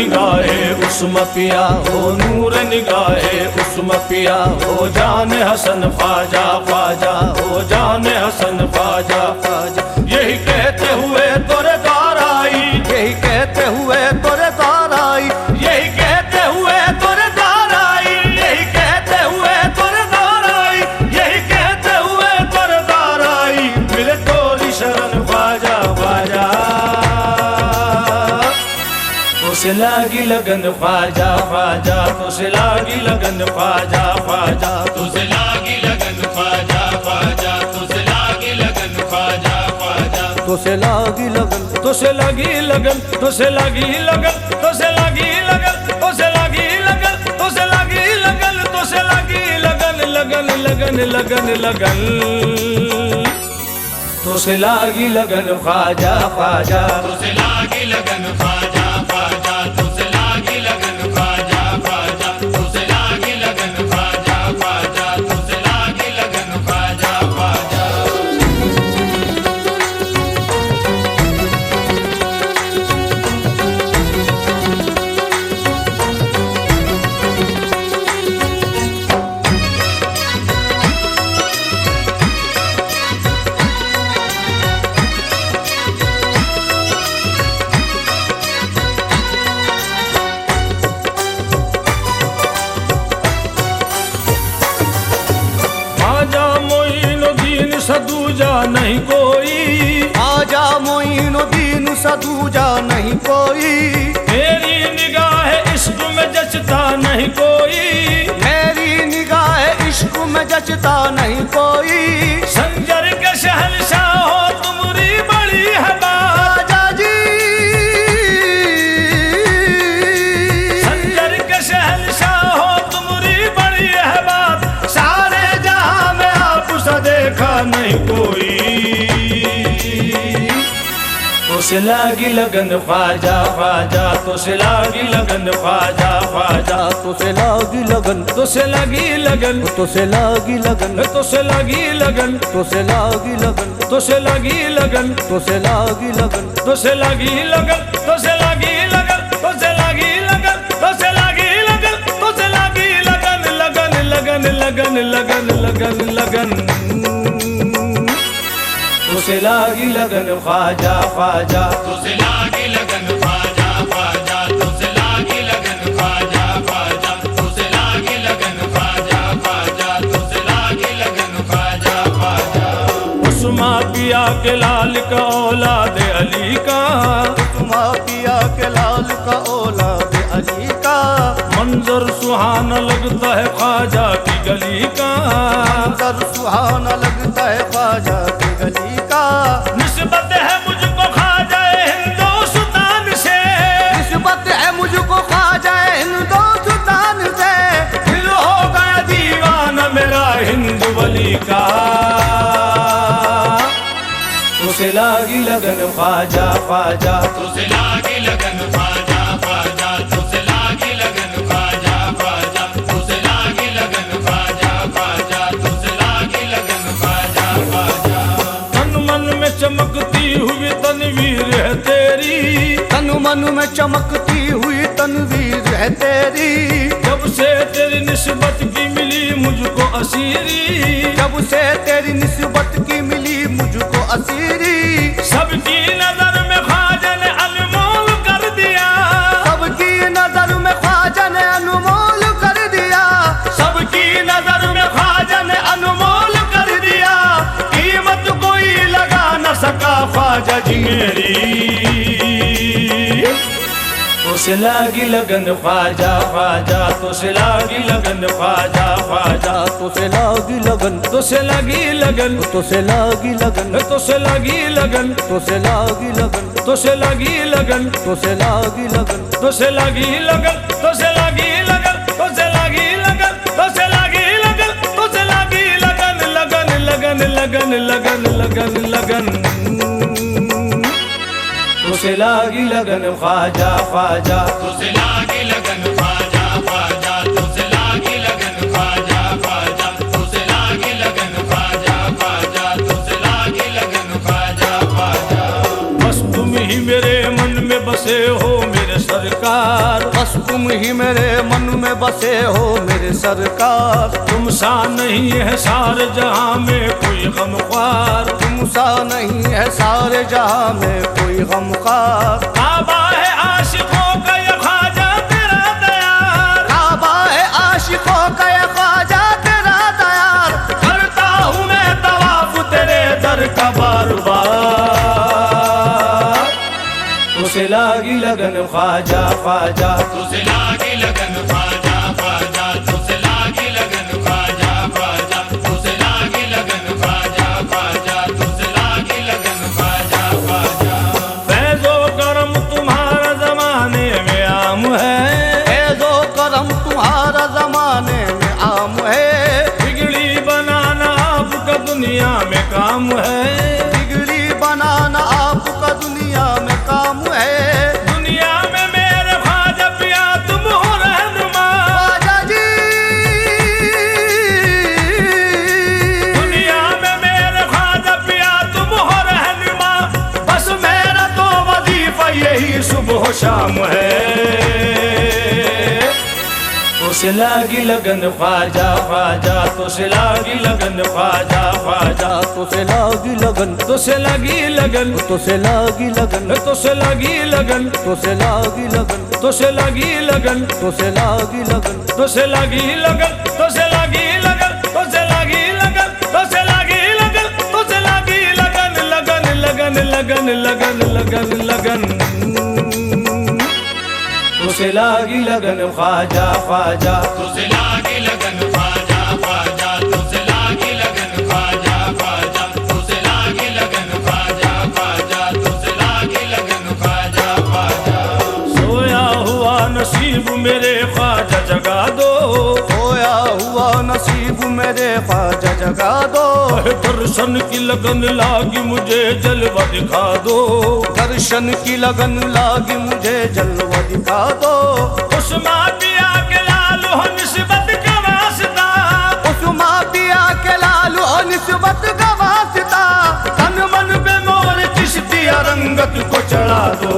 निगाहे उस्म पिया हो नूर निगाहे उस्म पिया हो जान हसन ख्वाजा ख्वाजा हो जान हसन ख्वाजा ख्वाजा। यही कहते हुए तोरे द्वार आई, यही कहते हुए तोरे द्वार आई, यही कहते हुए तोरे द्वार आई, यही कहते हुए तोरे द्वार आई, यही कहते हुए तोरे द्वार आई। मिले तोरी शरण ख्वाजा ख्वाजा तुझसे लागी लगन ख्वाजा ख्वाजा तुझसे लागी लगन ख्वाजा ख्वाजा तुझसे लागी लगन ख्वाजा ख्वाजा तुझसे लागी लगन ख्वाजा ख्वाजा तुझसे लागी लगन तुझसे लागी लगन तुझसे लागी लगन तुझसे लागी लगन तुझसे लागी लगन तुझसे लागी लगन तुझसे लागी लगन लगन लगन लगन लगन तुझसे लागी लगन ख्वाजा ख्वाजा तुझसे लागी लगन ख्वाजा ख्वाजा तुझसे लागी लगन ख्वाजा ख्वाजा तुझसे लागी लगन ख्वाजा ख्वाजा तुझसे लागी लगन ख्वाजा ख्वाजा। सदूजा नहीं कोई आजा मोइनुद्दीन सदूजा नहीं कोई। मेरी निगाह इश्क में जचता नहीं कोई, मेरी निगाह इश्क में जचता नहीं कोई। संजर के शहंशाह हो तुम्हारी बड़ी है बात आजा जी संजर के शहंशाह हो तुम्हारी बड़ी है बात। सारे जहां में आप सा देखा नहीं कोई। तुझसे लागी लगन ख्वाजा ख्वाजा तुझसे लागी लगन ख्वाजा ख्वाजा तुझसे लागी लगन तुझसे लागी लगन तुझसे लागी लगन तुझसे लागी लगन तुझसे लागी लगन तुझसे लागी लगन तुझसे लागी लगन तुझसे लागी लगन तुझसे लागी लगन तुझसे लागी लगन तुझसे लागी लगन तुझसे लागी लगन लगन लगन लगन लगन लगन लगन तुझसे लागी लगन ख्वाजा ख्वाजा तुझसे लागी लगन ख्वाजा ख्वाजा तुझसे लागी लगन ख्वाजा ख्वाजा तुझसे लागी लगन ख्वाजा ख्वाजा तुझसे लागी लगन ख्वाजा ख्वाजा। उस्मा पिया के लाल का औलाद अली का, उस्मा पिया के लाल का औलाद अली का। मंजर सुहाना लगता है ख्वाजा की गली का, मंजर सुहाना लगता है ख्वाजा की गली का। निस्बत है मुझको ख्वाजा हिंदुस्तान से, निस्बत है मुझको ख्वाजा हिंदुस्तान से। दिल हो गया दीवाना मेरा हिंदू वली का। तुझसे लागी लगन ख्वाजा ख्वाजा तुझसे लागी लगन ख्वाजा ख्वाजा तुझसे लागी लगन ख्वाजा ख्वाजा तुझसे लागी लगन ख्वाजा ख्वाजा तुझसे लागी लगन ख्वाजा ख्वाजा। तन मन में चमकती हुई तनवीर है तेरी, तन मन में चमकती हुई तनवीर है तेरी। जब से तेरी निस्बत की मिली मुझको असीरी, जब से तेरी निस्बत की मिली मुझको असीरी। सबकी नजर में ख्वाजा ने अनमोल कर दिया, सबकी नजर में ख्वाजा ने अनमोल कर दिया। सबकी नजर में ख्वाजा ने अनमोल कर दिया। कीमत कोई लगा न सका ख्वाजा जी मेरी। तुझसे लागी लगन ख्वाजा ख्वाजा तुझसे लागी लगन ख्वाजा ख्वाजा तुझसे लागी लगन तुझसे लागी लगन तुझसे लागी लगन तुझसे लागी लगन तुझसे लागी लगन तुझसे लागी लगन तुझसे लागी लगन तुझसे लागी लगन तुझसे लागी लगन तुझसे लागी लगन तुझसे लागी लगन तुझसे लागी लगन लगन लगन लगन लगन लगन लगन तुझसे लागी लगन ख्वाजा ख्वाजा तुझसे लागी लगन ख्वाजा ख्वाजा तुझसे लागी लगन ख्वाजा ख्वाजा तुझसे लागी लगन ख्वाजा ख्वाजा तुझसे लागी लगन ख्वाजा ख्वाजा। बस तुम ही मेरे मन में बसे हो मेरे सरकार। बस तुम ही मेरे मन में बसे हो मेरे सरकार। तुम सा नहीं है सारे जहां में कोई गमख्वार। तुम सा नहीं है सारे जहां में कोई गमख्वार। काबा है आशिकों का ये ख्वाजा तेरा दयार। काबा है आशिकों का ये ख्वाजा तेरा दयार। करता हूँ मैं तवाफ तेरे दर का बार बार। तुझसे लागी लगन ख्वाजा ख्वाजा, तुझसे लागी लगन ख्वाजा ख्वाजा, तुझसे लागी लगन ख्वाजा ख्वाजा, तुझसे लागी लगन ख्वाजा ख्वाजा, तुझसे लागी लगन ख्वाजा ख्वाजा। फैज़ो करम तुम्हारा जमाने में आम है। फैज़ो करम तुम्हारा जमाने में आम है। बिगड़ी बनाना आपका दुनिया में काम है। बिगड़ी बनाना आपका दुनिया में काम है। दुनिया में मेरे ख्वाजा पिया तुम हो रहनुमा। ख्वाजा जी दुनिया में मेरे ख्वाजा पिया तुम हो रहनुमा। बस मेरा तो वजीफा यही सुबह शाम है। तुझसे लागी लगन ख्वाजा ख्वाजा, तुझसे लागी लगन ख्वाजा ख्वाजा, तुझसे लागी लगन, तुझसे लगी लगन, तुझसे लागी लगन, तुझसे लगी लगन, तुझसे लागी लगन, तुझसे लगी लगन, तुझसे लागी लगन, तुझसे लगी लगन, तुझसे लगी लगन, तुझसे लगी लगन, तुझसे लगी लगन, तुझसे लगी लगन, लगन लगन लगन लगन लगन लगन। तुझसे लागी लगन ख्वाजा ख्वाजा, तुझसे लागी लगन ख्वाजा ख्वाजा, तुझसे लागी लगन ख्वाजा ख्वाजा, तुझसे लागी लगन ख्वाजा ख्वाजा, तुझसे लागी लगन ख्वाजा ख्वाजा। सोया हुआ नसीब मेरे ख्वाजा जगा दो। खोया हुआ नसीब मेरे ख्वाजा जगा दो। दर्शन की लगन लागी मुझे जलवा दिखा दो। दर्शन की लगन लागी मुझे जलवा दिखा दो। उस्मा पिया के लाल हो निस्बत का वास्ता। उस्मा पिया के लाल हो निस्बत का वास्ता। तन मन पे मोर चिश्तिया रंगत को चढ़ा दो।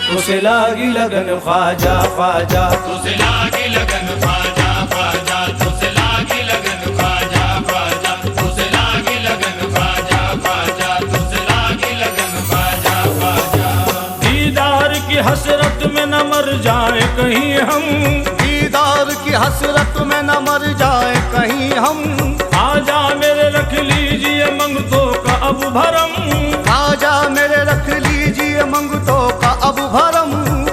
तुझसे लागी लगन ख्वाजा ख्वाजा, तुझसे लागी लगन ख्वाजा ख्वाजा, तुझसे लागी लगन ख्वाजा ख्वाजा, तुझसे लागी लगन ख्वाजा ख्वाजा, तुझसे लागी लगन ख्वाजा ख्वाजा। दीदार की हसरत में न मर जाए कहीं हम। दीदार की हसरत में न मर जाए कहीं हम। ख्वाजा मेरे रख लीजिए मंगतों का अब भरम। ख्वाजा मेरे रख लीजिए मंगतों का अब भरम।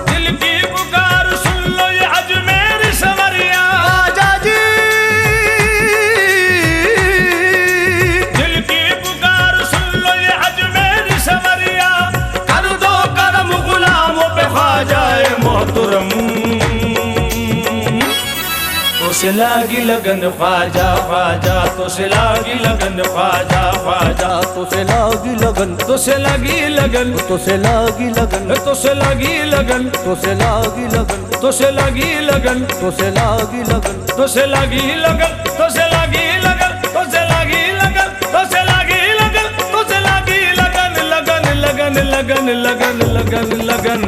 दिल की पुकार सुन लो ये अजमेर सवरिया। ख्वाजा जी दिल की पुकार सुन लो ये अजमेर सवरिया। कर दो करम गुलामों पे ख्वाजाए मोहतरम। तुझसे लागी लगन ख्वाजा ख्वाजा, तुझसे लागी लगन ख्वाजा ख्वाजा, तुझसे लागी लगन, तुझसे लगी लगन, तुझसे लागी लगन, तुझसे लगी लगन, तुझसे लागी लगन, तुझसे लगी लगन, तुझसे लागी लगन, तुझसे लगी लगन, तुझसे लगी लगन, तुझसे लगी लगन, तुझसे लगी लगन, तुझसे लगी लगन, लगन लगन लगन लगन लगन लगन।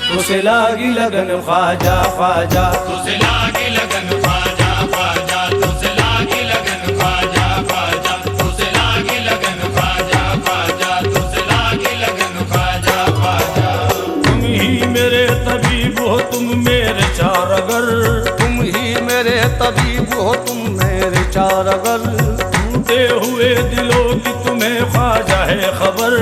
तुझसे लागी लगन ख्वाजा ख्वाजा, तुझसे लागी लगन ख्वाजा ख्वाजा, तुझसे लागी लगन ख्वाजा ख्वाजा, तुझसे लागी लगन ख्वाजा ख्वाजा, तुझसे लागी लगन ख्वाजा ख्वाजा। तुम ही मेरे तबीब हो तुम मेरे चारगर। तुम ही मेरे तबीब हो तुम मेरे चारगर। टूटे हुए दिलों की तुम्हें ख्वाजा है खबर।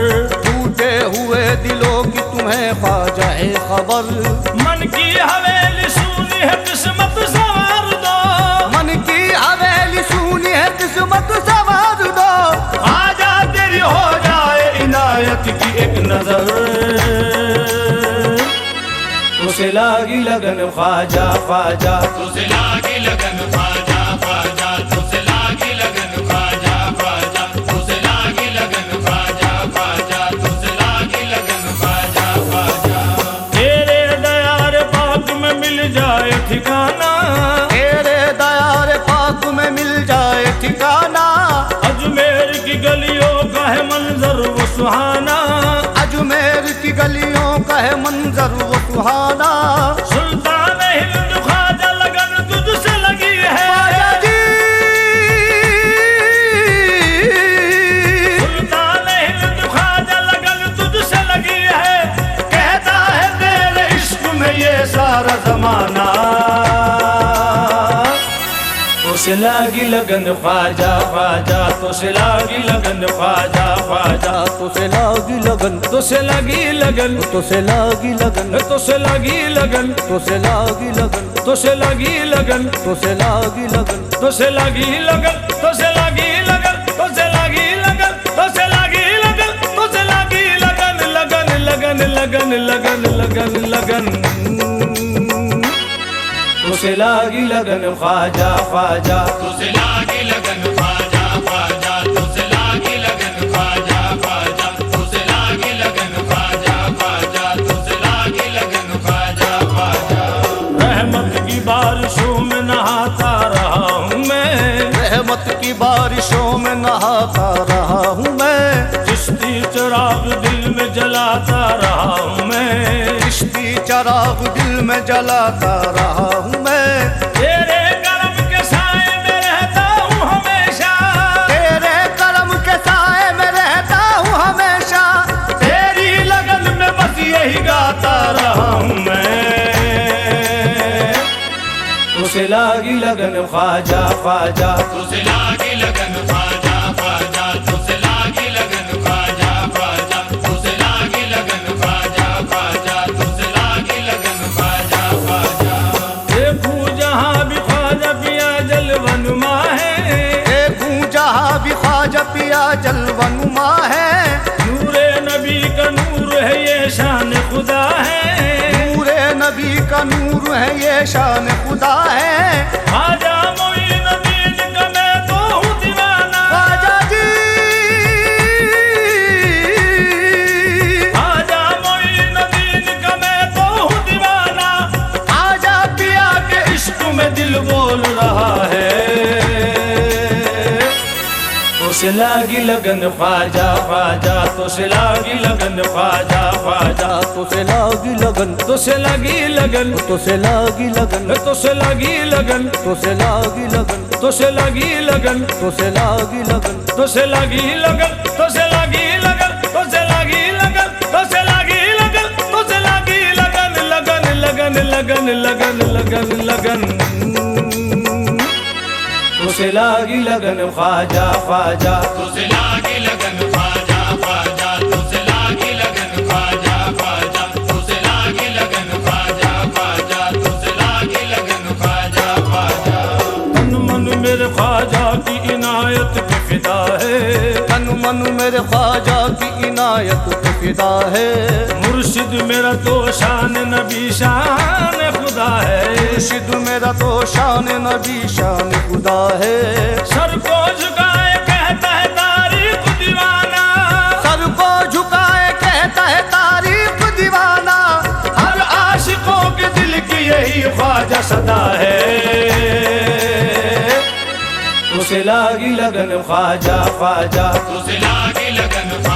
टूटे हुए दिलों की तुम्हें ख्वाजा है खबर। मन की हवेली सूनी है किस्मत सवार दो। मन की हवेली सूनी है किस्मत सवार दो। ख्वाजा तेरी हो जाए इनायत की एक नजर। तुझसे लागी लगन ख्वाजा ख्वाजा, तुझसे लागी लगन ख्वाजा ख्वाजा, तुझसे लागी लगन ख्वाजा ख्वाजा, तुझसे लागी लगन ख्वाजा ख्वाजा, तुझसे लागी लगन ख्वाजा ख्वाजा। तेरे दयार पाक में मिल जाए ठिकाना। तेरे दयार पाक में मिल जाए ठिकाना। अजमेर की गलियों का है मंजर वो सुहाना। गलियों का है मंजर वो सुहाना। सुल्तान हिंद ख्वाजा लगन तुझसे लगी है, ख्वाजा जी सुल्तान हिंद ख्वाजा लगन तुझसे लगी है, कहता है तेरे इश्क में ये सारा जमाना। तुझसे लागी लगन ख्वाजा ख्वाजा, तुझसे लागी लगन ख्वाजा ख्वाजा, तुझसे लागी लगन, तुझसे लगी लगन, तुझसे लागी लगन, तुझसे लगी लगन, तुझसे लागी लगन, तुझसे लगी लगन, तुझसे लागी लगन, तुझसे लगी लगन, तुझसे लगी लगन, तुझसे लगी लगन, तुझसे लगी लगन, तुझसे लगी लगन, लगन लगन लगन लगन लगन लगन, तुझसे लागी लगन ख्वाजा ख्वाजा, तुझसे लागी लगन ख्वाजा ख्वाजा, तुझसे लागी लगन ख्वाजा ख्वाजा, तुझसे लागी लगन ख्वाजा ख्वाजा, तुझसे लागी लगन ख्वाजा ख्वाजा। रहमत की बारिशों में नहाता रहा हूँ मैं, रहमत की बारिशों में नहाता रहा हूँ मैं, चिश्ती चिराग दिल में जलाता रहा हूँ मैं, चिश्ती चिराग दिल में जलाता रहा हूँ मैं, तेरे करम के साए में रहता हूँ हमेशा, तेरे करम के साए में रहता हूँ हमेशा, तेरी लगन में बस यही गाता रहा हूँ मैं। तुझसे लागी लगन ख्वाजा ख्वाजा, तुझसे लागी लगन ख्वाजा ख्वाजा, तुझसे लागी लगन ख्वाजा ख्वाजा, तुझसे लागी लगन ख्वाजा ख्वाजा, तुझसे लागी लगन ख्वाजा ख्वाजा। देखूं जहाँ भी ख्वाजा पिया जलवनुमा है, देखूं जहाँ भी ख्वाजा पिया जलवनुमा है, नूरे नबी का नूर है ये शान खुदा है, नूरे नबी का नूर है ये शान खुदा है। ख्वाजा मोइनुद्दीन का मैं तो हूँ दीवाना, ख्वाजा जी ख्वाजा मोइनुद्दीन का मैं तो हूँ दीवाना, ख्वाजा पिया के इश्क में दिल बोल रहा है। तुझसे लागी लगन ख्वाजा ख्वाजा, तुझसे लागी लगन ख्वाजा ख्वाजा, तुझसे लागी लगन, तुझसे लगी लगन, तुझसे लागी लगन, तुझसे लगी लगन, तुझसे लागी लगन, तुझसे लगी लगन, तुझसे लागी लगन, तुझसे लगी लगन, तुझसे लगी लगन, तुझसे लगी लगन, तुझसे लगी लगन, तुझसे लगी लगन, लगन लगन लगन लगन लगन लगन, तुझसे लागी लगन ख्वाजा ख्वाजा, तुझसे लागी लगन ख्वाजा ख्वाजा, तुझसे लागी लगन ख्वाजा ख्वाजा, तुझसे लागी लगन ख्वाजा ख्वाजा, तुझसे लागी लगन ख्वाजा ख्वाजा। तन मन मेरे ख्वाजा की इनायत पे फिदा है, तन मन मेरे ख्वाजा की इनायत पे फिदा है, मुर्शिद मेरा तो शान नबी शान खुदा है, मुर्शिद मेरा तो शान नबी शान खुदा है। सर को झुकाए कहता है तारीख दीवाना, सर को झुकाए कहता है तारीफ दीवाना, हर आशिकों के दिल की यही ख्वाजा सदा है। तुझसे लागी लगन ख्वाजा ख्वाजा, तुझसे लागी लगन ख्वाजा